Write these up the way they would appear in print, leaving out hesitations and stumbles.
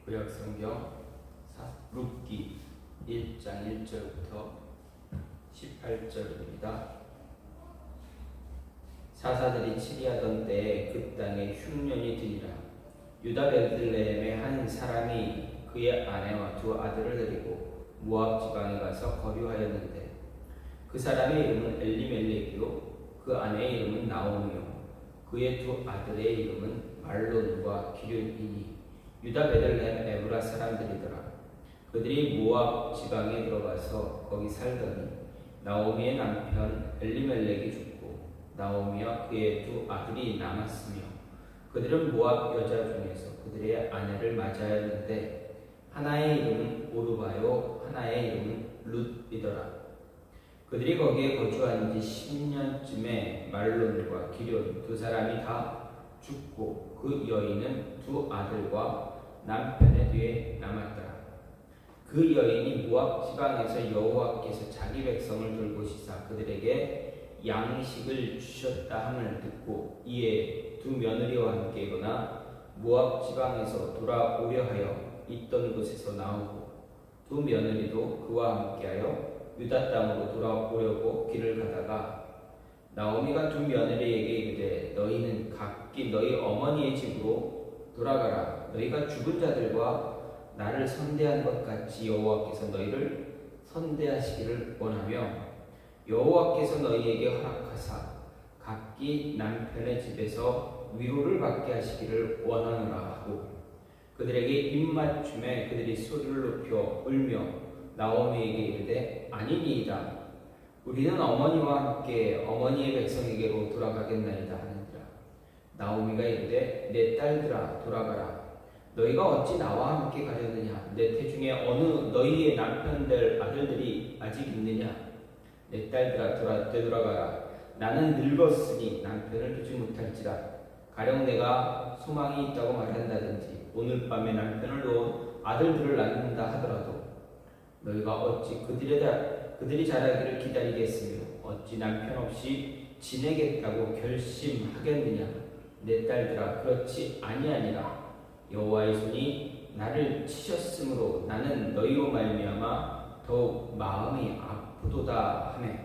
구약성경 룻기 1장 1절부터 18절입니다. 사사들이 치리하던 때에 그 땅에 흉년이 드니라. 유다 베들레헴의 한 사람이 그의 아내와 두 아들을 데리고 모압 지방에 가서 거류하였는데 그 사람의 이름은 엘리멜렉이요 그 아내의 이름은 나오미요 그의 두 아들의 이름은 말론과 기륜이니 유다 베들레헴 에브라 사람들이더라. 그들이 모압 지방에 들어가서 거기 살더니 나오미의 남편 엘리멜렉이 죽고 나오미와 그의 두 아들이 남았으며 그들은 모압 여자 중에서 그들의 아내를 맞이하였는데 하나의 이름은 오르바요 하나의 이름은 룻이더라. 그들이 거기에 거주한 지 10년쯤에 말론과 기륜 두 사람이 다 죽고 그 여인은 두 아들과 남편의 뒤에 남았더라. 그 여인이 모압 지방에서 여호와께서 자기 백성을 돌보시사 그들에게 양식을 주셨다 함을 듣고 이에 두 며느리와 함께 일어나 모압 지방에서 돌아오려 하여 있던 곳에서 나오고 두 며느리도 그와 함께하여 유다 땅으로 돌아오려고 길을 가다가 나오미가 두 며느리에게 이르되 너희는 각기 너희 어머니의 집으로 돌아가라. 너희가 죽은 자들과 나를 선대한 것 같이 여호와께서 너희를 선대하시기를 원하며 여호와께서 너희에게 허락하사 각기 남편의 집에서 위로를 받게 하시기를 원하노라 하고 그들에게 입맞춤에 그들이 소리를 높여 울며 나오미에게 이르되 아니니이다. 우리는 어머니와 함께 어머니의 백성에게로 돌아가겠나이다 하느니라. 나오미가 이르되 내 딸들아 돌아가라. 너희가 어찌 나와 함께 가려느냐. 내 태중에 어느 너희의 남편들 아들들이 아직 있느냐. 내 딸들아 되돌아가라. 나는 늙었으니 남편을 두지 못할지라. 가령 내가 소망이 있다고 말한다든지 오늘 밤에 남편을 놓은 아들들을 낳는다 하더라도 너희가 어찌 그들이 자라기를 기다리겠으며 어찌 남편 없이 지내겠다고 결심하겠느냐. 내 딸들아 그렇지 아니하니라. 여호와의 손이 나를 치셨으므로 나는 너희로 말미암아 더욱 마음이 아프도다 하매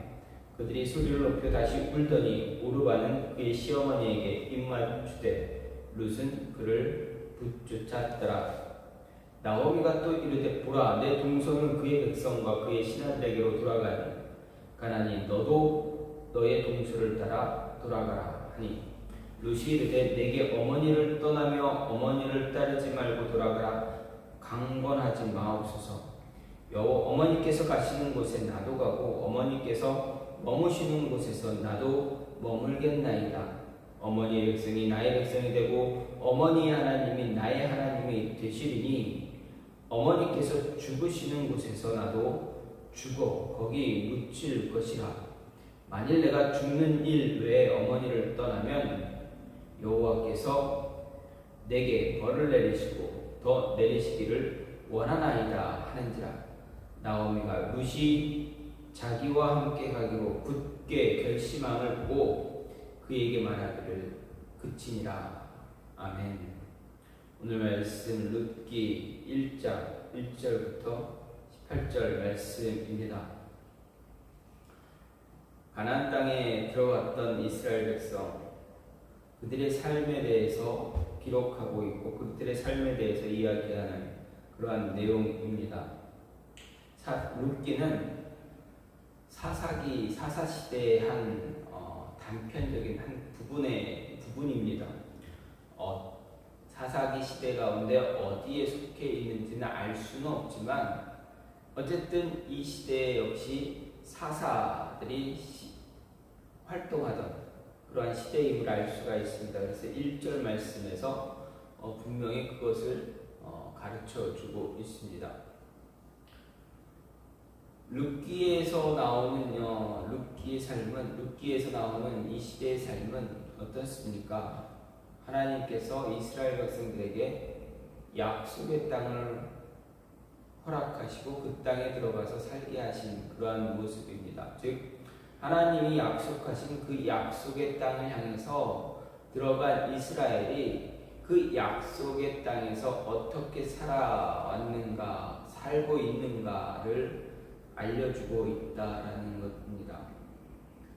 그들이 소리를 높여 다시 울더니 오르바는 그의 시어머니에게 입맞추되 룻은 그를 붙쫓았더라. 나오미가 또 이르되 보라 내 동서는 그의 백성과 그의 신하들에게로 돌아가니 가나니 너도 너의 동서를 따라 돌아가라 하니 룻이 이르되 내게 어머니를 떠나며 어머니를 따르지 말고 돌아가라. 강권하지 마옵소서. 어머니께서 가시는 곳에 나도 가고 어머니께서 머무시는 곳에서 나도 머물겠나이다. 어머니의 백성이 나의 백성이 되고 어머니의 하나님이 나의 하나님이 되시리니 어머니께서 죽으시는 곳에서 나도 죽어 거기 묻힐 것이라. 만일 내가 죽는 일 외에 어머니를 떠나면 여호와께서 내게 벌을 내리시고 더 내리시기를 원하나이다 하는지라. 나오미가 룻이 자기와 함께 가기로 굳게 결심함을 보고 그에게 말하기를 그치니라. 아멘. 오늘 말씀 룻기 1장 1절부터 18절 말씀입니다. 가나안 땅에 들어갔던 이스라엘 백성 그들의 삶에 대해서 기록하고 있고 그들의 삶에 대해서 이야기하는 그러한 내용입니다. 룻기는 사사시대의 한 단편적인 한 부분입니다. 사사기 시대 가운데 어디에 속해 있는지는 알 수는 없지만 어쨌든 이 시대에 역시 사사들이 활동하던 그러한 시대임을 알 수가 있습니다. 그래서 1절 말씀에서 분명히 그것을 가르쳐 주고 있습니다. 룻기에서 나오는 이 시대의 삶은 어떻습니까? 하나님께서 이스라엘 백성들에게 약속의 땅을 허락하시고 그 땅에 들어가서 살게 하신 그러한 모습입니다. 즉 하나님이 약속하신 그 약속의 땅을 향해서 들어간 이스라엘이 그 그 약속의 땅에서 어떻게 살아왔는가, 살고 있는가를 알려주고 있다라는 것입니다.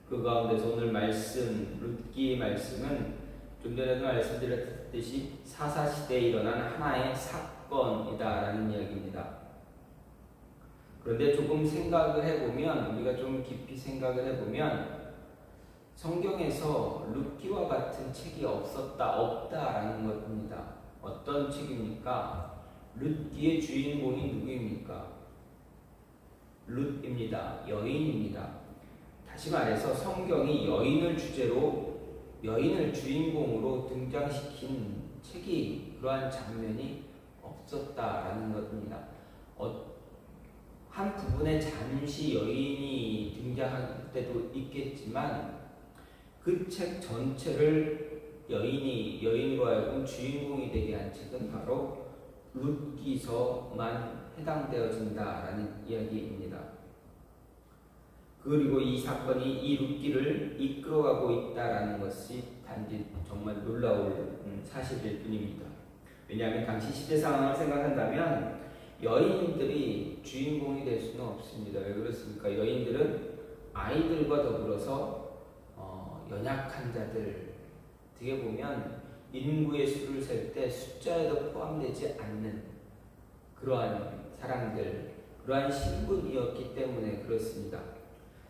그 가운데서 오늘 말씀, 룻기의 말씀은 좀 전에도 말씀드렸듯이 사사시대에 일어난 하나의 사건이다라는 이야기입니다. 그런데 조금 생각을 해보면, 우리가 좀 깊이 생각을 해보면 성경에서 룻기와 같은 책이 없다라는 것입니다. 어떤 책입니까? 룻기의 주인공이 누구입니까? 룻입니다. 여인입니다. 다시 말해서 성경이 여인을 주인공으로 등장시킨 책이, 그러한 장면이 없었다라는 것입니다. 한 부분에 잠시 여인이 등장할 때도 있겠지만 그 책 전체를 여인으로 하여금 주인공이 되게 한 책은 바로 룻기서만 해당되어진다라는 이야기입니다. 그리고 이 사건이 이 룻기를 이끌어가고 있다라는 것이 단지 정말 놀라울 사실일 뿐입니다. 왜냐하면 당시 시대 상황을 생각한다면 여인들이 주인공이 될 수는 없습니다. 왜 그렇습니까? 여인들은 아이들과 더불어서 연약한 자들, 어떻게 보면 인구의 수를 셀 때 숫자에도 포함되지 않는 그러한 사람들, 그러한 신분이었기 때문에 그렇습니다.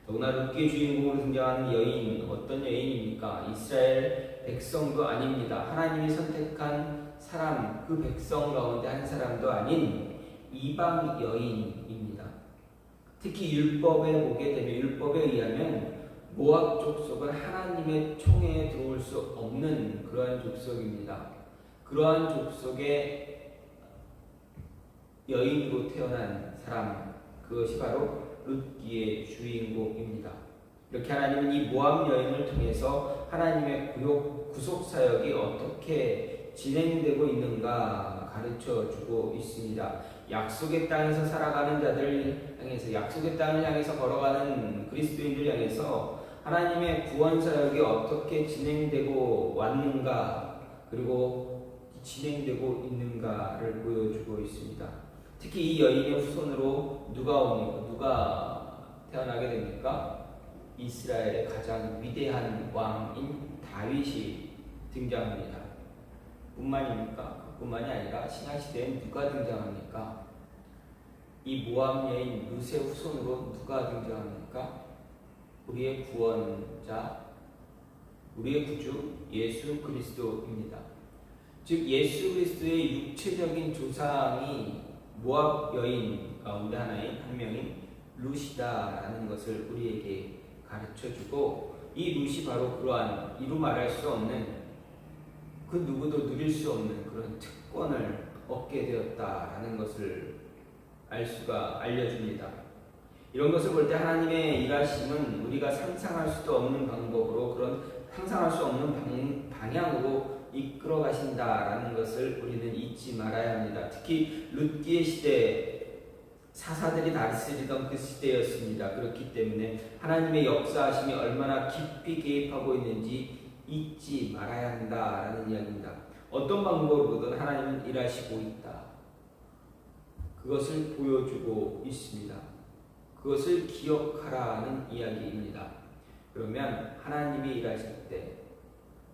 더구나 룻기의 주인공으로 등장하는 여인, 어떤 여인입니까? 이스라엘 백성도 아닙니다. 하나님이 선택한 사람, 그 백성 가운데 한 사람도 아닌 이방 여인입니다. 특히 율법에 보게 되면, 율법에 의하면 모압 족속은 하나님의 총회에 들어올 수 없는 그러한 족속입니다. 그러한 족속의 여인으로 태어난 사람, 그것이 바로 룻기의 주인공입니다. 이렇게 하나님은 이 모압 여인을 통해서 하나님의 구속 사역이 어떻게 진행되고 있는가 가르쳐주고 있습니다. 약속의 땅에서 살아가는 자들 향해서, 약속의 땅을 향해서 걸어가는 그리스도인들 향해서 하나님의 구원 사역이 어떻게 진행되고 왔는가, 그리고 진행되고 있는가를 보여주고 있습니다. 특히 이 여인의 후손으로 누가 태어나게 됩니까? 이스라엘의 가장 위대한 왕인 다윗이 등장합니다. 뿐만이 아니라 신약시대엔 누가 등장합니까? 이 모압 여인 룻의 후손으로 누가 등장합니까? 우리의 구원자, 우리의 구주 예수 그리스도입니다. 즉 예수 그리스도의 육체적인 조상이 모압 여인 가운데 한 명인 룻이다라는 것을 우리에게 가르쳐주고, 이 룻이 바로 그러한 이루 말할 수 없는, 그 누구도 누릴 수 없는 그런 특권을 얻게 되었다라는 것을 알려줍니다. 이런 것을 볼 때 하나님의 일하심은 우리가 상상할 수도 없는 방법으로, 그런 상상할 수 없는 방향으로 이끌어 가신다라는 것을 우리는 잊지 말아야 합니다. 특히 룻기의 시대, 사사들이 다스리던 그 시대였습니다. 그렇기 때문에 하나님의 역사하심이 얼마나 깊이 개입하고 있는지 잊지 말아야 한다라는 이야기입니다. 어떤 방법으로든 하나님은 일하시고 있다. 그것을 보여주고 있습니다. 그것을 기억하라는 이야기입니다. 그러면 하나님이 일하실 때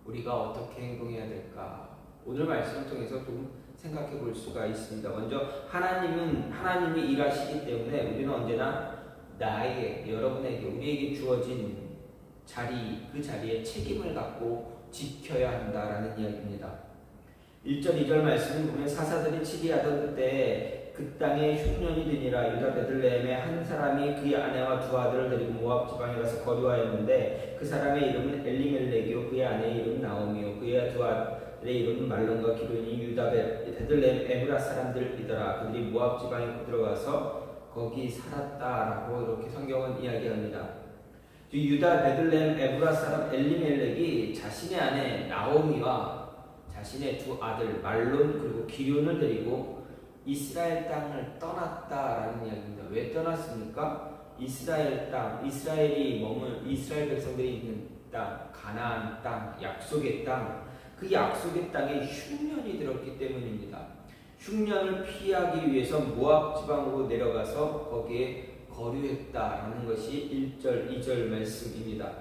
우리가 어떻게 행동해야 될까? 오늘 말씀을 통해서 좀 생각해 볼 수가 있습니다. 먼저 하나님이 일하시기 때문에 우리는 언제나 여러분에게, 우리에게 주어진 그 자리에 책임을 갖고 지켜야 한다라는 이야기입니다. 1절 2절 말씀을 보면 사사들이 치리하던 때에 그 땅에 흉년이 드니라. 유다 베들레헴에 한 사람이 그의 아내와 두 아들을 데리고 모압 지방에 가서 거류하였는데 그 사람의 이름은 엘리멜렉이요 그의 아내의 이름은 나오미요 그의 두 아들의 이름은 말론과 기론이 유다 베들레헴 에브라 사람들이더라. 그들이 모압 지방에 들어가서 거기 살았다라고 이렇게 성경은 이야기합니다. 유다 베들레헴 에브라 사람 엘리멜렉이 자신의 아내 나오미와 자신의 두 아들 말론 그리고 기론을 데리고 이스라엘 땅을 떠났다라는 이야기입니다. 왜 떠났습니까? 이스라엘 백성들이 있는 땅, 가나안 땅, 약속의 땅, 그 약속의 땅에 흉년이 들었기 때문입니다. 흉년을 피하기 위해서 모압 지방으로 내려가서 거기에 거류했다라는 것이 1절, 2절 말씀입니다.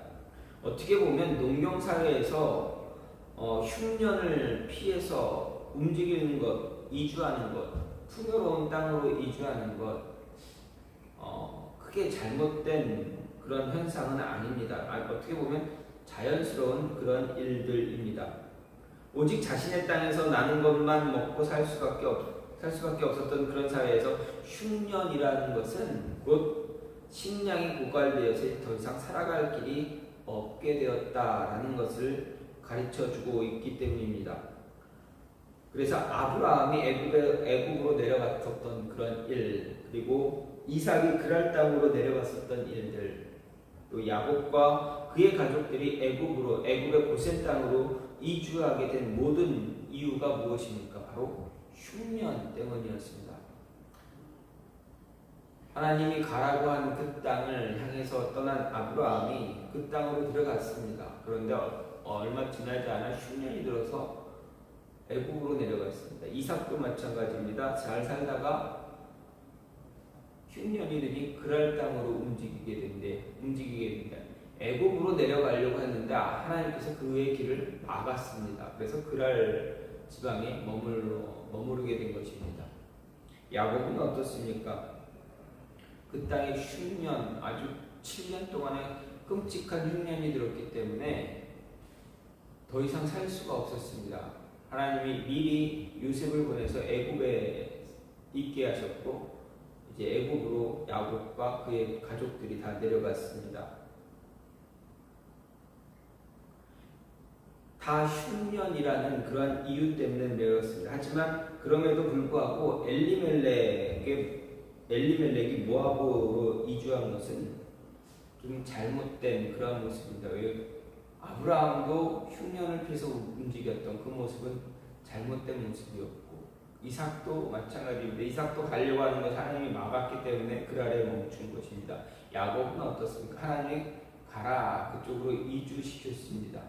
어떻게 보면 농경사회에서 흉년을 피해서 움직이는 것, 이주하는 것, 풍요로운 땅으로 이주하는 것, 크게 잘못된 그런 현상은 아닙니다. 어떻게 보면 자연스러운 그런 일들입니다. 오직 자신의 땅에서 나는 것만 먹고 살 수밖에 없었던 그런 사회에서 흉년이라는 것은 곧 식량이 고갈되어서 더 이상 살아갈 길이 없게 되었다라는 것을 가르쳐주고 있기 때문입니다. 그래서 아브라함이 애굽으로 내려갔었던 그런 일, 그리고 이삭이 그랄 땅으로 내려갔었던 일들, 또 야곱과 그의 가족들이 애굽의 고센 땅으로 이주하게 된 모든 이유가 무엇입니까? 바로 흉년 때문이었습니다. 하나님이 가라고 한 그 땅을 향해서 떠난 아브라함이 그 땅으로 들어갔습니다. 그런데 얼마 지나지 않아 흉년이 들어서 애굽으로 내려갔습니다. 이삭도 마찬가지입니다. 잘 살다가 흉년이 드니 그랄 땅으로 움직이게 된다. 애굽으로 내려가려고 했는데 하나님께서 그의 길을 막았습니다. 그래서 그랄 지방에 머무르게 된 것입니다. 야곱은 어떻습니까? 그 땅에 흉년, 아주 7년 동안의 끔찍한 흉년이 들었기 때문에 더 이상 살 수가 없었습니다. 하나님이 미리 요셉을 보내서 애굽에 있게 하셨고, 이제 애굽으로 야곱과 그의 가족들이 다 내려갔습니다. 다 흉년이라는 그러한 이유 때문에 내렸습니다. 하지만 그럼에도 불구하고 엘리멜렉이 모압으로 이주한 것은 좀 잘못된 그런 모습입니다. 왜 아브라함도 흉년을 피해서 움직였던 그 모습은 잘못된 모습이었고, 이삭도 마찬가지입니다. 이삭도 가려고 하는 것을 하나님이 막았기 때문에 그랄에 멈춘 것입니다. 야곱은 어떻습니까? 하나님이 가라, 그쪽으로 이주시켰습니다.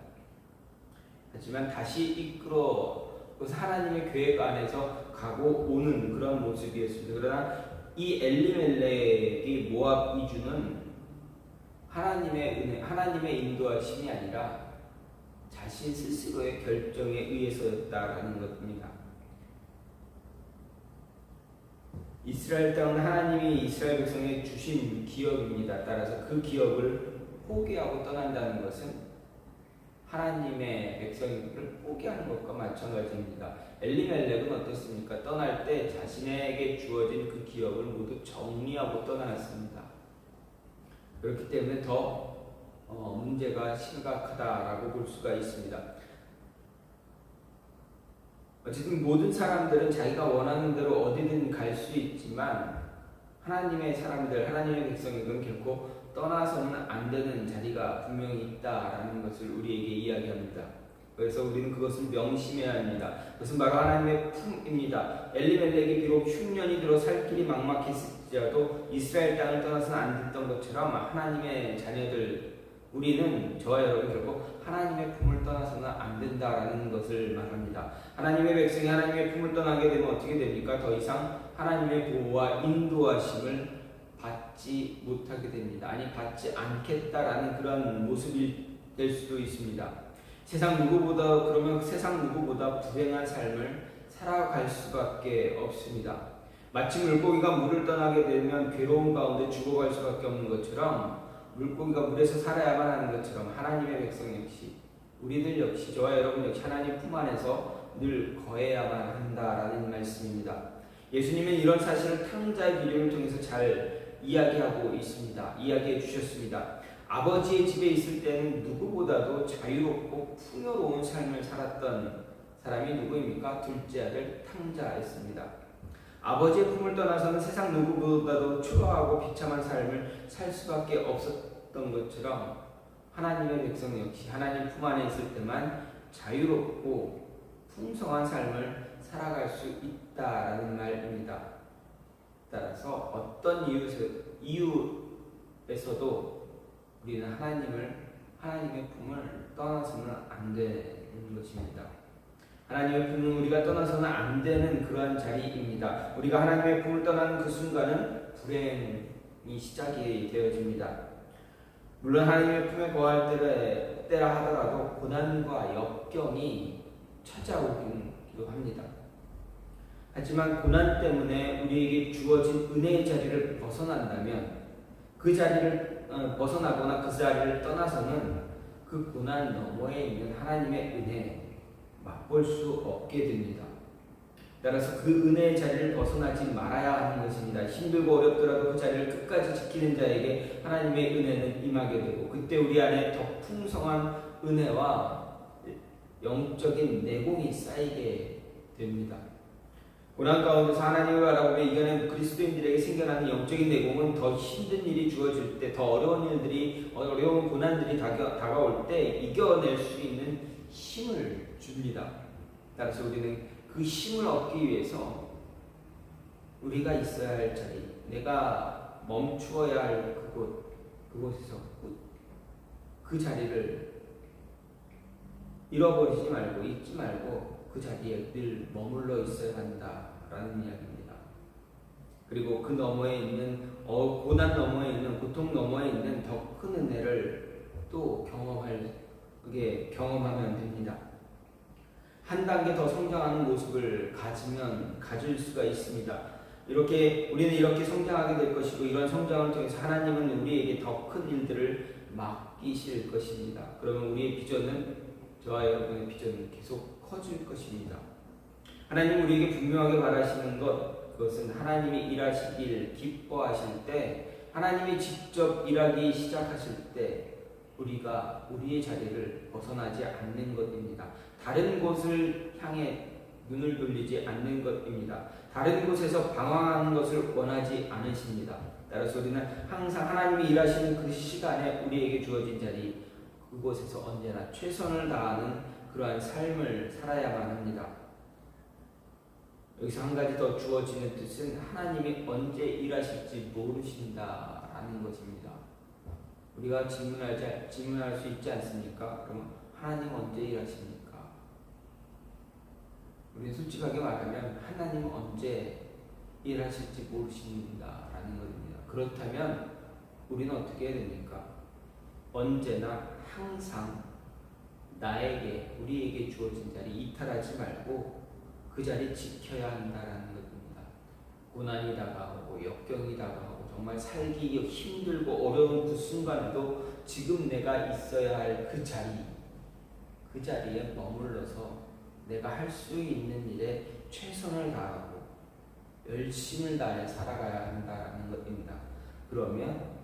하지만 다시 그래서 하나님의 계획 안에서 가고 오는 그런 모습이었습니다. 그러나 이 엘리멜렉의 모압 이주는 하나님의 은혜, 하나님의 인도하심이 아니라 자신 스스로의 결정에 의해서였다라는 것입니다. 이스라엘 땅은 하나님이 이스라엘 백성에 주신 기업입니다. 따라서 그 기업을 포기하고 떠난다는 것은 하나님의 백성을 포기하는 것과 마찬가지입니다. 엘리멜렉은 어떻습니까? 떠날 때 자신에게 주어진 그 기업을 모두 정리하고 떠나왔습니다. 그렇기 때문에 더 문제가 심각하다라고 볼 수가 있습니다. 어쨌든 모든 사람들은 자기가 원하는 대로 어디든 갈 수 있지만 하나님의 사람들, 하나님의 백성에게는 결코 떠나서는 안 되는 자리가 분명히 있다라는 것을 우리에게 이야기합니다. 그래서 우리는 그것을 명심해야 합니다. 그것은 바로 하나님의 품입니다. 엘리멜렉이 비록 흉년이 들어 살 길이 막막했을지라도 이스라엘 땅을 떠나서는 안 됐던 것처럼 하나님의 자녀들, 우리는 저와 여러분 결국 하나님의 품을 떠나서는 안 된다라는 것을 말합니다. 하나님의 백성이 하나님의 품을 떠나게 되면 어떻게 됩니까? 더 이상 하나님의 보호와 인도하심을 받지 못하게 됩니다. 아니, 받지 않겠다라는 그런 모습이 될 수도 있습니다. 세상 누구보다 불행한 삶을 살아갈 수밖에 없습니다. 마치 물고기가 물을 떠나게 되면 괴로움 가운데 죽어갈 수밖에 없는 것처럼, 물고기가 물에서 살아야만 하는 것처럼 하나님의 백성 역시, 우리들 역시, 저와 여러분 역시 하나님 품 안에서 늘 거해야만 한다라는 말씀입니다. 예수님은 이런 사실을 탕자의 비유를 통해서 잘 이야기해 주셨습니다. 아버지의 집에 있을 때는 누구보다도 자유롭고 풍요로운 삶을 살았던 사람이 누구입니까? 둘째 아들 탕자였습니다. 아버지의 품을 떠나서는 세상 누구보다도 초라하고 비참한 삶을 살 수밖에 없었던 것처럼 하나님의 백성 역시 하나님 품 안에 있을 때만 자유롭고 풍성한 삶을 살아갈 수 있다라는 말입니다. 따라서 어떤 이유에서도 우리는 하나님의 품을 떠나서는 안 되는 것입니다. 하나님의 품은 우리가 떠나서는 안 되는 그러한 자리입니다. 우리가 하나님의 품을 떠나는 그 순간은 불행이 시작이 되어집니다. 물론 하나님의 품에 거할 때라 하더라도 고난과 역경이 찾아오기도 합니다. 하지만 고난 때문에 우리에게 주어진 은혜의 자리를 벗어난다면 그 자리를 벗어나거나 그 자리를 떠나서는 그 고난 너머에 있는 하나님의 은혜 맛볼 수 없게 됩니다. 따라서 그 은혜의 자리를 벗어나지 말아야 하는 것입니다. 힘들고 어렵더라도 그 자리를 끝까지 지키는 자에게 하나님의 은혜는 임하게 되고 그때 우리 안에 더 풍성한 은혜와 영적인 내공이 쌓이게 됩니다. 고난 가운데서 하나님을 바라보며 이겨낸 그리스도인들에게 생겨나는 영적인 내공은 더 힘든 일이 주어질 때, 더 어려운 고난들이 다가올 때 이겨낼 수 있는 힘을 줍니다. 따라서 우리는 그 힘을 얻기 위해서 우리가 있어야 할 자리, 내가 멈추어야 할 그곳에서 그 자리를 잃어버리지 말고 잊지 말고 그 자리에 늘 머물러 있어야 한다라는 이야기입니다. 그리고 그 너머에 있는 고난 너머에 있는 고통 너머에 있는 더 큰 은혜를 또 경험하면 됩니다. 한 단계 더 성장하는 모습을 가질 수가 있습니다. 우리는 이렇게 성장하게 될 것이고 이런 성장을 통해서 하나님은 우리에게 더 큰 일들을 맡기실 것입니다. 그러면 우리의 비전은 저와 여러분의 비전은 계속 커질 것입니다. 하나님 우리에게 분명하게 바라시는 그것은 하나님이 일하시길 기뻐하실 때 하나님이 직접 일하기 시작하실 때 우리가 우리의 자리를 벗어나지 않는 것입니다. 다른 곳을 향해 눈을 돌리지 않는 것입니다. 다른 곳에서 방황하는 것을 원하지 않으십니다. 따라서 우리는 항상 하나님이 일하시는 그 시간에 우리에게 주어진 자리 그곳에서 언제나 최선을 다하는 그러한 삶을 살아야만 합니다. 여기서 한 가지 더 주어지는 뜻은 하나님이 언제 일하실지 모르신다라는 것입니다. 우리가 질문할 수 있지 않습니까? 그럼 하나님 언제 일하십니까? 우리는 솔직하게 말하면 하나님 언제 일하실지 모르신다라는 것입니다. 그렇다면 우리는 어떻게 해야 됩니까? 언제나 항상 우리에게 주어진 자리 이탈하지 말고 그 자리 지켜야 한다라는 것입니다. 고난이 다가오고 역경이 다가오고 정말 살기 힘들고 어려운 그 순간에도 지금 내가 있어야 할 그 자리에 머물러서 내가 할 수 있는 일에 최선을 다하고 열심을 다해 살아가야 한다라는 것입니다. 그러면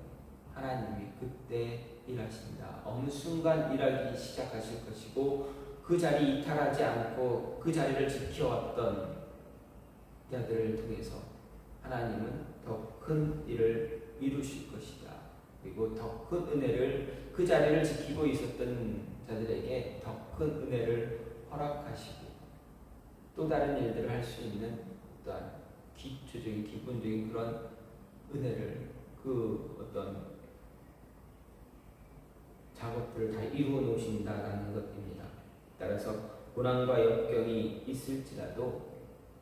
하나님이 그때 일하신다. 어느 순간 일하기 시작하실 것이고 그 자리 이탈하지 않고 그 자리를 지켜왔던 자들을 통해서 하나님은 더 큰 일을 이루실 것이다. 그리고 더 큰 은혜를 그 자리를 지키고 있었던 자들에게 더 큰 은혜를 허락하시고 또 다른 일들을 할 수 있는 어떠한 기초적인 기본적인 그런 은혜를 그 어떤 작업들을 다 이루어 놓으신다라는 것입니다. 따라서 고난과 역경이 있을지라도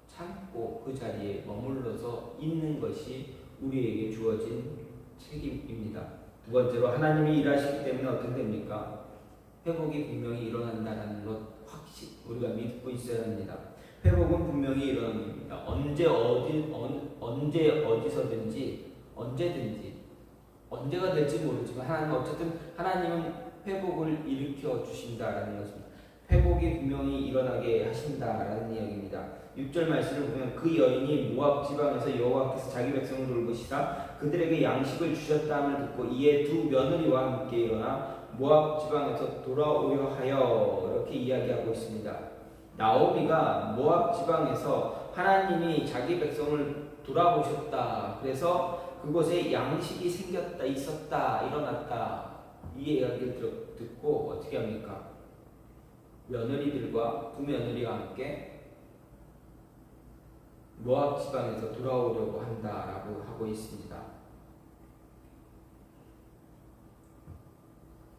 참고 그 자리에 머물러서 있는 것이 우리에게 주어진 책임입니다. 두 번째로 하나님이 일하시기 때문에 어떻게 됩니까? 회복이 분명히 일어난다는 것 우리가 믿고 있어야 합니다. 회복은 분명히 일어납니다. 언제 어디서든지 언제든지 언제가 될지 모르지만 하나님은 회복을 일으켜 주신다라는 것입니다. 회복이 분명히 일어나게 하신다라는 이야기입니다. 6절 말씀을 보면 그 여인이 모압 지방에서 여호와께서 자기 백성을 돌보시다 그들에게 양식을 주셨다함을 듣고 이에 두 며느리와 함께 일어나 모압 지방에서 돌아오려 하여 이렇게 이야기하고 있습니다. 나오미가 모압 지방에서 하나님이 자기 백성을 돌아보셨다. 그래서 그곳에 양식이 있었다, 일어났다. 이 이야기를 듣고 어떻게 합니까? 며느리들과 두 며느리와 함께 모압 지방에서 돌아오려고 한다라고 하고 있습니다.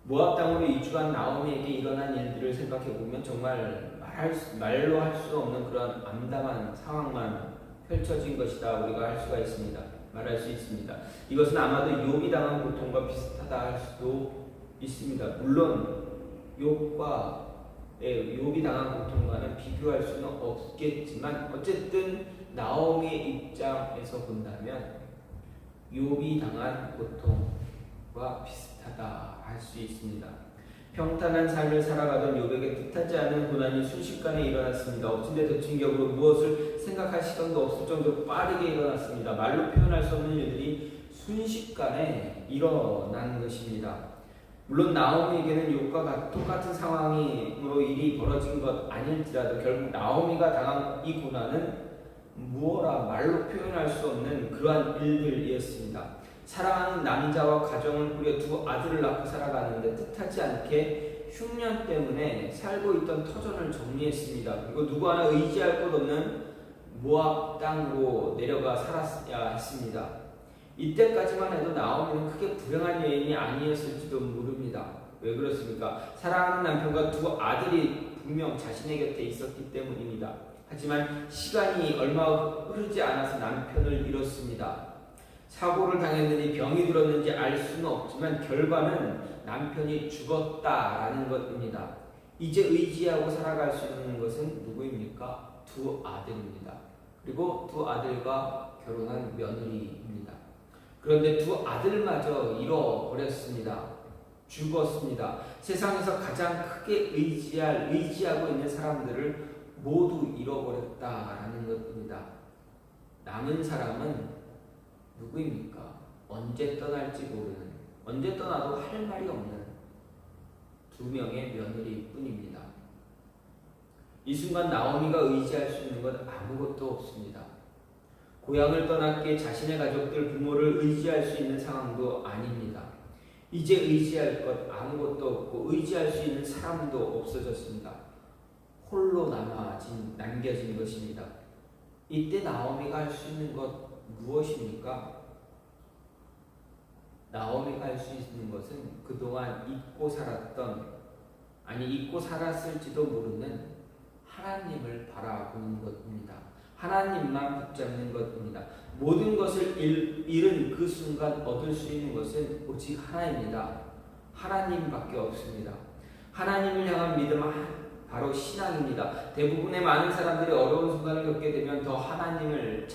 모압 땅으로 이주한 나오미에게 일어난 일들을 생각해 보면 정말 말로 할 수 없는 그런 암담한 상황만 펼쳐진 것이다 우리가 할 수가 있습니다. 말할 수 있습니다. 이것은 아마도 욥이 당한 고통과 비슷하다 할 수도 있습니다. 물론 욥이 당한 고통과는 비교할 수는 없겠지만 어쨌든 나오미의 입장에서 본다면 욥이 당한 고통과 비슷하다 할 수 있습니다. 평탄한 삶을 살아가던 욥에게 뜻하지 않은 고난이 순식간에 일어났습니다. 엎친데 덮친 격으로 무엇을 생각할 시간도 없을 정도로 빠르게 일어났습니다. 말로 표현할 수 없는 일들이 순식간에 일어난 것입니다. 물론 나오미에게는 욥과 똑같은 상황으로 일이 벌어진 것 아닐지라도 결국 나오미가 당한 이 고난은 무어라 말로 표현할 수 없는 그러한 일들이었습니다. 사랑하는 남자와 가정을 꾸려 두 아들을 낳고 살아가는데 뜻하지 않게 흉년 때문에 살고 있던 터전을 정리했습니다. 그리고 누구 하나 의지할 곳 없는 모압 땅으로 내려가 살았어야 했습니다. 이때까지만 해도 나오미는 크게 불행한 여인이 아니었을지도 모릅니다. 왜 그렇습니까? 사랑하는 남편과 두 아들이 분명 자신의 곁에 있었기 때문입니다. 하지만 시간이 얼마 흐르지 않아서 남편을 잃었습니다. 사고를 당했는지 병이 들었는지 알 수는 없지만 결과는 남편이 죽었다라는 것입니다. 이제 의지하고 살아갈 수 있는 것은 누구입니까? 두 아들입니다. 그리고 두 아들과 결혼한 며느리입니다. 그런데 두 아들마저 잃어버렸습니다. 죽었습니다. 세상에서 가장 크게 의지하고 있는 사람들을 모두 잃어버렸다라는 것입니다. 남은 사람은 누구입니까? 언제 떠날지 모르는, 언제 떠나도 할 말이 없는 두 명의 며느리뿐입니다. 이 순간 나오미가 의지할 수 있는 것 아무것도 없습니다. 고향을 떠났기에 자신의 가족들, 부모를 의지할 수 있는 상황도 아닙니다. 이제 의지할 것 아무것도 없고 의지할 수 있는 사람도 없어졌습니다. 홀로 남겨진 것입니다. 이때 나오미가 할 수 있는 것 무엇입니까? 나오미가 할 수 있는 것은 그동안 잊고 살았을지도 모르는 하나님을 바라보는 것입니다. 하나님만 붙잡는 것입니다. 모든 것을 잃은 그 순간 얻을 수 있는 것은 오직 하나입니다. 하나님밖에 없습니다. 하나님을 향한 믿음은 바로 신앙입니다. 대부분의 많은 사람들이 어려운 순간을 겪게 되면 더 하나님을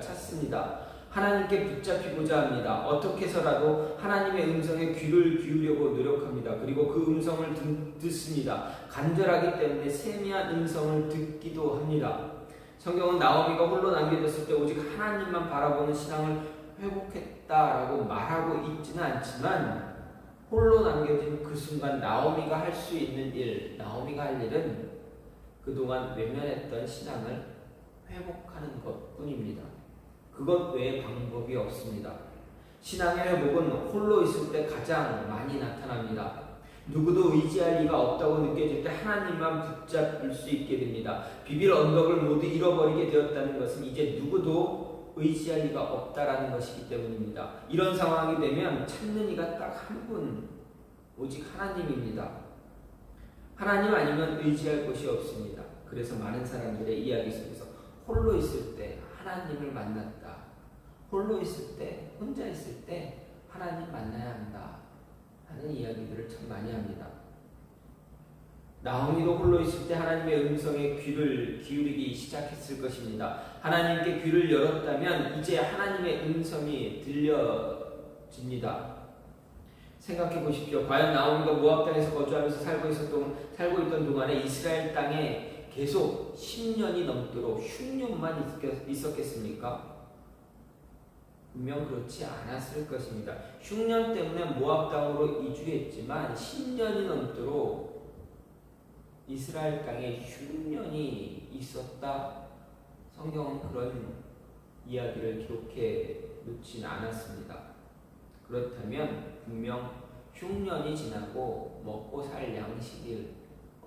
찾습니다. 하나님께 붙잡히고자 합니다. 어떻게 해서라도 하나님의 음성에 귀를 기울이려고 노력합니다. 그리고 그 음성을 듣습니다. 간절하기 때문에 세미한 음성을 듣기도 합니다. 성경은 나오미가 홀로 남겨졌을 때 오직 하나님만 바라보는 신앙을 회복했다라고 말하고 있지는 않지만 홀로 남겨진 그 순간 나오미가 할 수 있는 일, 나오미가 할 일은 그동안 외면했던 신앙을 회복하는 것뿐입니다. 그것 외에 방법이 없습니다. 신앙의 회복은 홀로 있을 때 가장 많이 나타납니다. 누구도 의지할 리가 없다고 느껴질 때 하나님만 붙잡을 수 있게 됩니다. 비빌 언덕을 모두 잃어버리게 되었다는 것은 이제 누구도 의지할 리가 없다라는 것이기 때문입니다. 이런 상황이 되면 찾는 이가 딱 한 분, 오직 하나님입니다. 하나님 아니면 의지할 곳이 없습니다. 그래서 많은 사람들의 이야기 속에서 홀로 있을 때 하나님을 만났다. 홀로 있을 때, 혼자 있을 때 하나님 만나야 한다 하는 이야기들을 참 많이 합니다. 나오미도 홀로 있을 때 하나님의 음성에 귀를 기울이기 시작했을 것입니다. 하나님께 귀를 열었다면 이제 하나님의 음성이 들려집니다. 생각해 보십시오. 과연 나오미가 모압 땅에서 거주하면서 살고 있던 동안에 이스라엘 땅에 계속 10년이 넘도록 흉년만 있었겠습니까? 분명 그렇지 않았을 것입니다. 흉년 때문에 모압 땅으로 이주했지만 10년이 넘도록 이스라엘 땅에 흉년이 있었다. 성경은 그런 이야기를 기록해 놓진 않았습니다. 그렇다면 분명 흉년이 지나고 먹고 살 양식을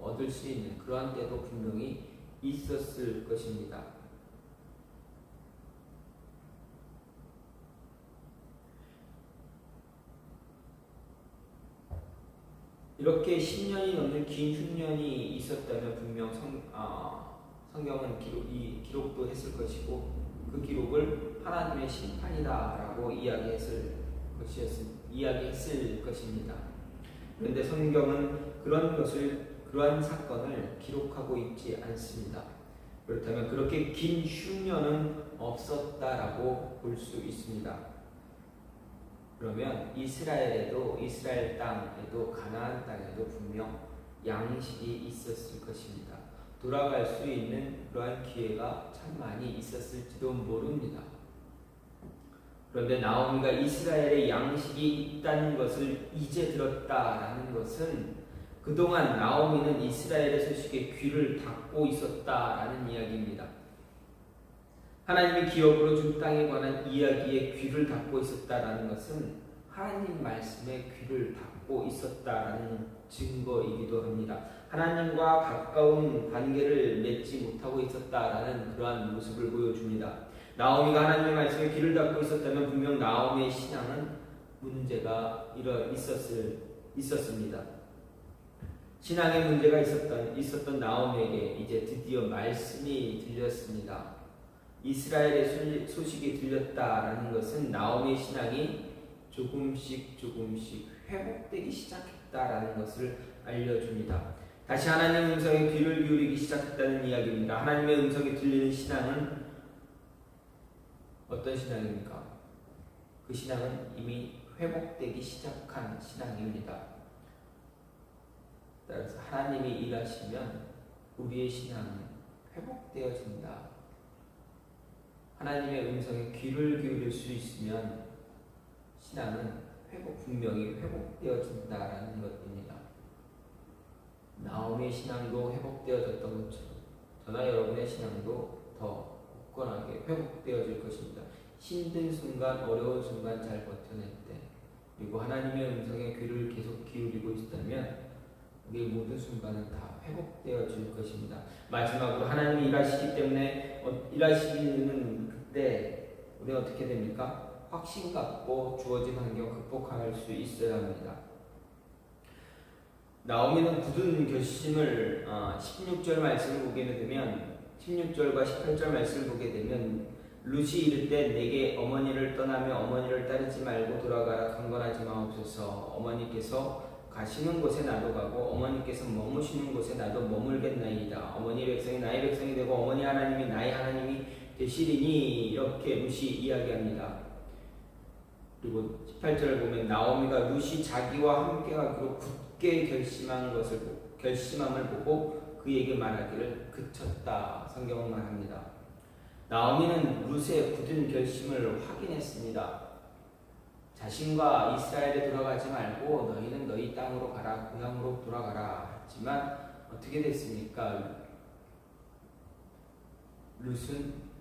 얻을 수 있는 그런 때도 분명히 있었을 것입니다. 이렇게 10년이 넘는 긴 흉년이 있었다면 분명 성경은 기록도 했을 것이고 그 기록을 하나님의 심판이다라고 이야기했을 것입니다. 그런데 성경은 그러한 사건을 기록하고 있지 않습니다. 그렇다면 그렇게 긴 흉년은 없었다라고 볼 수 있습니다. 그러면 이스라엘 땅에도 가나안 땅에도 분명 양식이 있었을 것입니다. 돌아갈 수 있는 그러한 기회가 참 많이 있었을지도 모릅니다. 그런데 나오미가 이스라엘에 양식이 있다는 것을 이제 들었다라는 것은 그동안 나오미는 이스라엘의 소식에 귀를 닫고 있었다라는 이야기입니다. 하나님의 기업으로 준 땅에 관한 이야기에 귀를 닫고 있었다라는 것은 하나님 말씀에 귀를 닫고 있었다라는 증거이기도 합니다. 하나님과 가까운 관계를 맺지 못하고 있었다라는 그러한 모습을 보여줍니다. 나오미가 하나님의 말씀에 귀를 닫고 있었다면 분명 나오미의 신앙은 문제가 있었습니다. 신앙에 문제가 있었던 나오미에게 이제 드디어 말씀이 들렸습니다. 이스라엘의 소식이 들렸다라는 것은 나오미의 신앙이 조금씩 회복되기 시작했다라는 것을 알려줍니다. 다시 하나님의 음성에 귀를 기울이기 시작했다는 이야기입니다. 하나님의 음성이 들리는 신앙은 어떤 신앙입니까? 그 신앙은 이미 회복되기 시작한 신앙입니다. 따라서 하나님이 일하시면 우리의 신앙은 회복되어진다. 하나님의 음성에 귀를 기울일 수 있으면 신앙은 분명히 회복되어진다라는 것입니다. 나오미의 신앙도 회복되어졌던 것처럼 저나 여러분의 신앙도 더 굳건하게 회복되어질 것입니다. 힘든 순간, 어려운 순간 잘 버텨낼 때, 그리고 하나님의 음성에 귀를 계속 기울이고 있다면 우리의 모든 순간은 다 회복되어질 것입니다. 마지막으로 하나님이 일하시기 때문에 일하시는 그때 우리는 어떻게 됩니까? 확신 갖고 주어진 환경 극복할 수 있어야 합니다. 나오미는 굳은 결심을 16절 말씀을 보게 되면 16절과 18절 말씀을 보게 되면 룻이 이를 때 내게 어머니를 떠나며 어머니를 따르지 말고 돌아가라 강건하지 마옵소서. 어머니께서 가시는 곳에 나도 가고 어머니께서 머무시는 곳에 나도 머물겠나이다. 어머니 백성이 나의 백성이 되고 어머니 하나님이 나의 하나님이 되시리니 이렇게 룻이 이야기합니다. 그리고 18절을 보면 나오미가 룻이 자기와 함께 가기로 굳게 결심함을 보고 그에게 말하기를 그쳤다. 성경은 말합니다. 나오미는 룻의 굳은 결심을 확인했습니다. 자신과 이스라엘에 돌아가지 말고 너희는 너희 땅으로 가라, 고향으로 돌아가라 했지만 어떻게 됐습니까? 룻은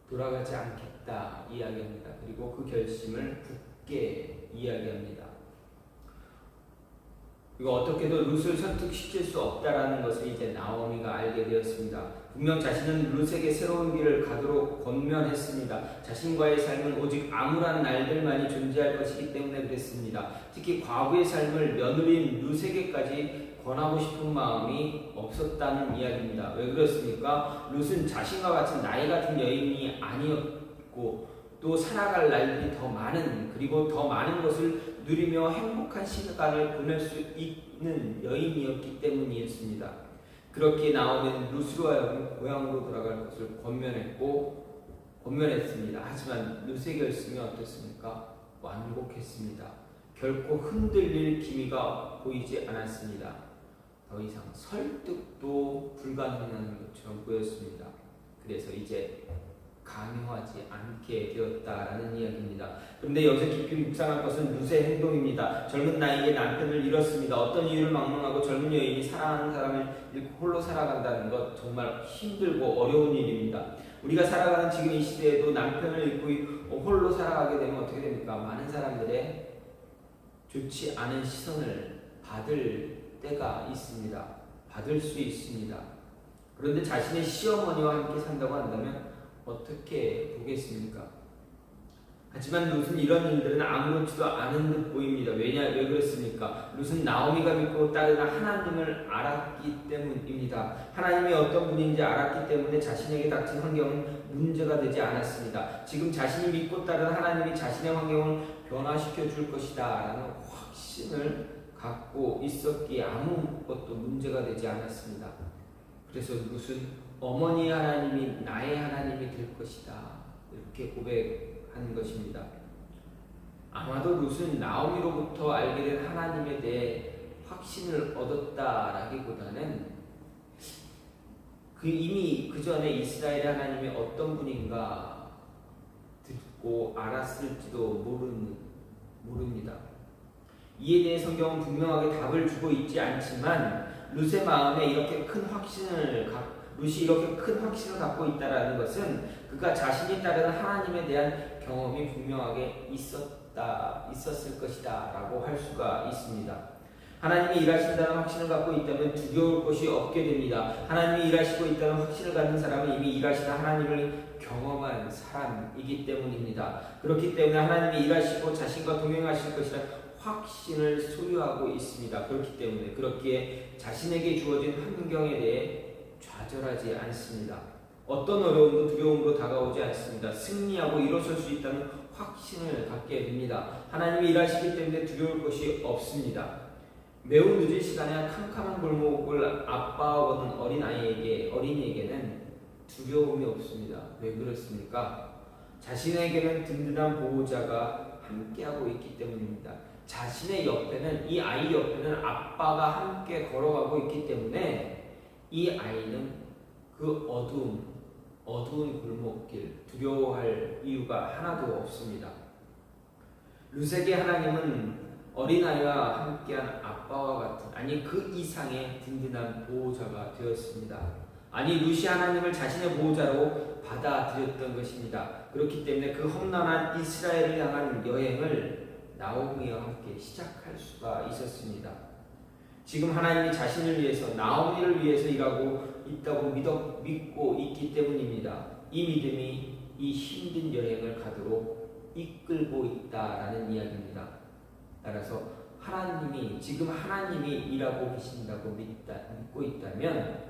돌아가지 않겠다 이야기합니다. 그리고 그 결심을 굳게 이야기합니다. 그리고 어떻게도 룻을 설득시킬 수 없다라는 것을 이제 나오미가 알게 되었습니다. 분명 자신은 룻에게 새로운 길을 가도록 권면했습니다. 자신과의 삶은 오직 암울한 날들만이 존재할 것이기 때문에 그랬습니다. 특히 과부의 삶을 며느리인 룻에게까지 권하고 싶은 마음이 없었다는 이야기입니다. 왜 그렇습니까? 룻은 자신과 같은 나이 같은 여인이 아니었고 또 살아갈 날들이 더 많은 그리고 더 많은 것을 누리며 행복한 시간을 보낼 수 있는 여인이었기 때문이었습니다. 그렇게 나오는 룻으로 하여금 고향으로 돌아갈 것을 권면했습니다. 하지만 룻의 결심이 어떻습니까? 완곡했습니다. 결코 흔들릴 기미가 보이지 않았습니다. 더 이상 설득도 불가능한 것처럼 보였습니다. 그래서 이제 강요하지 않게 되었다라는 이야기입니다. 그런데 여기서 깊이 묵상할 것은 룻의 행동입니다. 젊은 나이에 남편을 잃었습니다. 어떤 이유를 막론하고 젊은 여인이 사랑하는 사람을 잃고 홀로 살아간다는 것 정말 힘들고 어려운 일입니다. 우리가 살아가는 지금 이 시대에도 남편을 잃고 홀로 살아가게 되면 어떻게 됩니까? 많은 사람들의 좋지 않은 시선을 받을 때가 있습니다. 받을 수 있습니다. 그런데 자신의 시어머니와 함께 산다고 한다면 어떻게 보겠습니까? 하지만 룻은 이런 일들은 아무렇지도 않은 듯 보입니다. 왜 그렇습니까? 룻은 나오미가 믿고 따르는 하나님을 알았기 때문입니다. 하나님이 어떤 분인지 알았기 때문에 자신에게 닥친 환경은 문제가 되지 않았습니다. 지금 자신이 믿고 따르는 하나님이 자신의 환경을 변화시켜 줄 것이다 라는 확신을 갖고 있었기에 아무것도 문제가 되지 않았습니다. 그래서 룻은 어머니 하나님이 나의 하나님이 될 것이다 이렇게 고백하는 것입니다. 아마도 룻은 나오미로부터 알게 된 하나님에 대해 확신을 얻었다라기보다는 이미 그 전에 이스라엘의 하나님이 어떤 분인가 듣고 알았을지도 모릅니다. 이에 대해 성경은 분명하게 답을 주고 있지 않지만 룻의 마음에 이렇게 큰 확신을 갖고 있다라는 것은 그가 자신이 따르는 하나님에 대한 경험이 분명하게 있었을 것이다 라고 할 수가 있습니다. 하나님이 일하신다는 확신을 갖고 있다면 두려울 것이 없게 됩니다. 하나님이 일하시고 있다는 확신을 갖는 사람은 이미 일하시는 하나님을 경험한 사람이기 때문입니다. 그렇기 때문에 하나님이 일하시고 자신과 동행하실 것이라는 확신을 소유하고 있습니다. 그렇기 때문에 그렇기에 자신에게 주어진 환경에 대해 좌절하지 않습니다. 어떤 어려움도 두려움으로 다가오지 않습니다. 승리하고 일어설 수 있다는 확신을 갖게 됩니다. 하나님이 일하시기 때문에 두려울 것이 없습니다. 매우 늦은 시간에 캄캄한 골목을 아빠와 걷는 어린이에게는 두려움이 없습니다. 왜 그렇습니까? 자신에게는 든든한 보호자가 함께하고 있기 때문입니다. 자신의 옆에는 이 아이 옆에는 아빠가 함께 걸어가고 있기 때문에 이 아이는 그 어두운 골목길 두려워할 이유가 하나도 없습니다. 룻에게 하나님은 어린아이와 함께한 아빠와 같은 아니 그 이상의 든든한 보호자가 되었습니다. 아니 룻이 하나님을 자신의 보호자로 받아들였던 것입니다. 그렇기 때문에 그 험난한 이스라엘을 향한 여행을 나오미와 함께 시작할 수가 있었습니다. 지금 하나님이 자신을 위해서 나오미를 위해서 일하고 있다고 믿고 있기 때문입니다. 이 믿음이 이 힘든 여행을 가도록 이끌고 있다라는 이야기입니다. 따라서 지금 하나님이 일하고 계신다고 믿고 있다면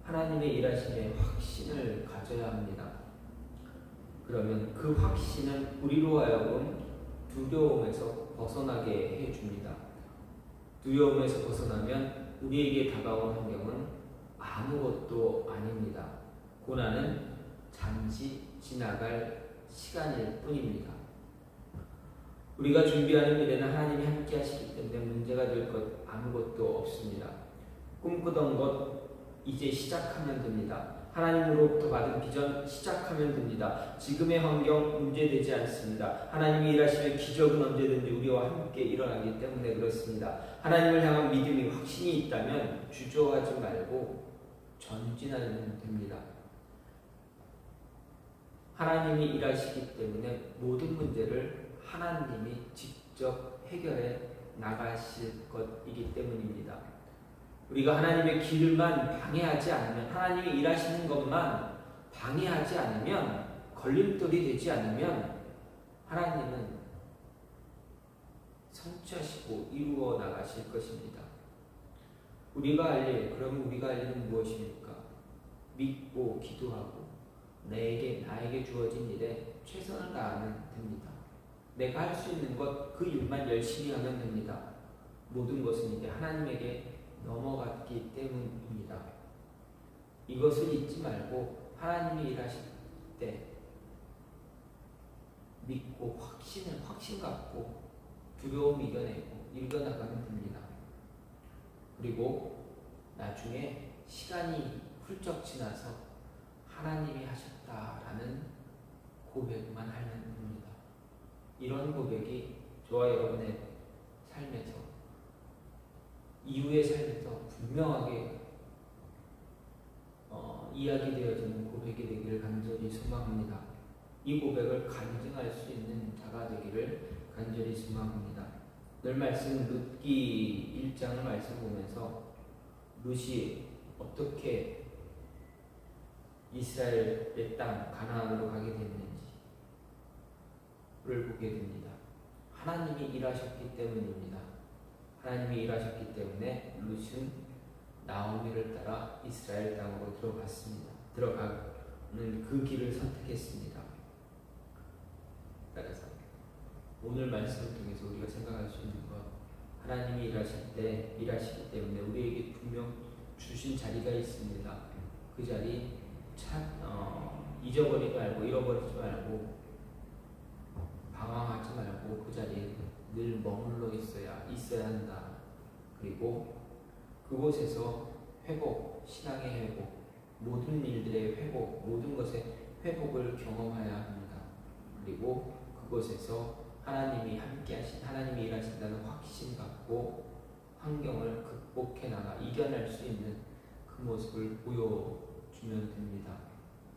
하나님의 일하심에 확신을 가져야 합니다. 그러면 그 확신은 우리로 하여금 두려움에서 벗어나게 해줍니다. 두려움에서 벗어나면 우리에게 다가온 환경은 아무것도 아닙니다. 고난은 잠시 지나갈 시간일 뿐입니다. 우리가 준비하는 미래는 하나님이 함께 하시기 때문에 문제가 될 것 아무것도 없습니다. 꿈꾸던 것 이제 시작하면 됩니다. 하나님으로부터 받은 비전 시작하면 됩니다. 지금의 환경 문제되지 않습니다. 하나님이 일하시면 기적은 언제든지 우리와 함께 일어나기 때문에 그렇습니다. 하나님을 향한 믿음이 확신이 있다면 주저하지 말고 전진하면 됩니다. 하나님이 일하시기 때문에 모든 문제를 하나님이 직접 해결해 나가실 것이기 때문입니다. 우리가 하나님의 길만 방해하지 않으면 하나님이 일하시는 것만 방해하지 않으면 걸림돌이 되지 않으면 하나님은 성취하시고 이루어 나가실 것입니다. 우리가 할 일은 무엇입니까? 믿고 기도하고 나에게 주어진 일에 최선을 다하면 됩니다. 내가 할 수 있는 것 그 일만 열심히 하면 됩니다. 모든 것은 이제 하나님에게 넘어갔기 때문입니다. 이것을 잊지 말고 하나님이 일하실 때 믿고 확신 갖고 두려움 이겨내고 이겨나가면 됩니다. 그리고 나중에 시간이 훌쩍 지나서 하나님이 하셨다라는 고백만 하면 됩니다. 이런 고백이 저와 여러분의 삶에서 이후의 삶에서 분명하게 이야기되어지는 고백이 되기를 간절히 소망합니다. 이 고백을 간증할 수 있는 자가 되기를 간절히 소망합니다. 늘 말씀 룻기 1장을 말씀 보면서 룻이 어떻게 이스라엘의 땅 가나안으로 가게 됐는지 보게 됩니다. 하나님이 일하셨기 때문입니다. 하나님이 일하셨기 때문에 룻은 나오미를 따라 이스라엘 땅으로 들어갔습니다. 들어가는 그 길을 선택했습니다. 따라서 오늘 말씀을 통해서 우리가 생각할 수 있는 것, 하나님이 일하시기 때문에 우리에게 분명 주신 자리가 있습니다. 그 자리 잊어버리지 말고, 잃어버리지 말고, 방황하지 말고 그 자리에 늘 머물러 있어야 한다. 그리고 그곳에서 회복, 신앙의 회복, 모든 일들의 회복, 모든 것의 회복을 경험해야 합니다. 그리고 그곳에서 하나님이 하나님이 일하신다는 확신 갖고 환경을 극복해 나가 이겨낼 수 있는 그 모습을 보여주면 됩니다.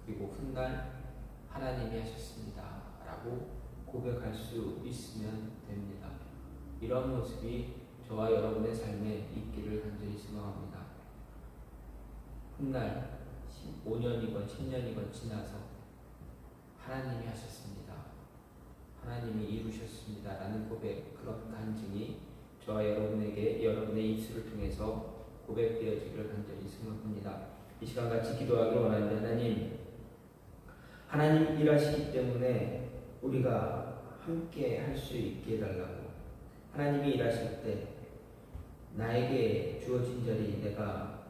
그리고 훗날 하나님이 하셨습니다 라고 고백할 수 있으면 됩니다. 이런 모습이 저와 여러분의 삶에 있기를 간절히 소망합니다. 훗날 5년이건 10년이건 지나서 하나님이 하셨습니다, 하나님이 이루셨습니다 라는 고백, 그런 간증이 저와 여러분에게 여러분의 입술을 통해서 고백되어지기를 간절히 소망합니다. 이 시간 같이 기도하기 원하는데, 하나님 일하시기 때문에 우리가 함께 할 수 있게 해달라고, 하나님이 일하실 때 나에게 주어진 자리 내가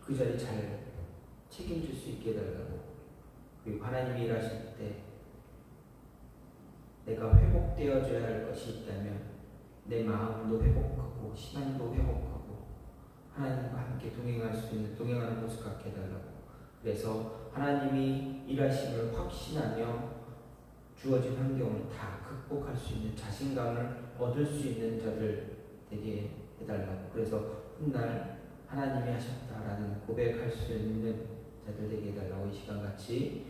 그 자리 잘 책임질 수 있게 해달라고, 그리고 하나님이 일하실 때 내가 회복되어져야 할 것이 있다면 내 마음도 회복하고 신앙도 회복하고 하나님과 함께 동행하는 모습 갖게 해달라고. 그래서 하나님이 일하심을 확신하며 주어진 환경을 다 극복할 수 있는 자신감을 얻을 수 있는 자들 되게 해달라고. 그래서 훗날 하나님이 하셨다라는 고백할 수 있는 자들 되게 해달라고 이 시간 같이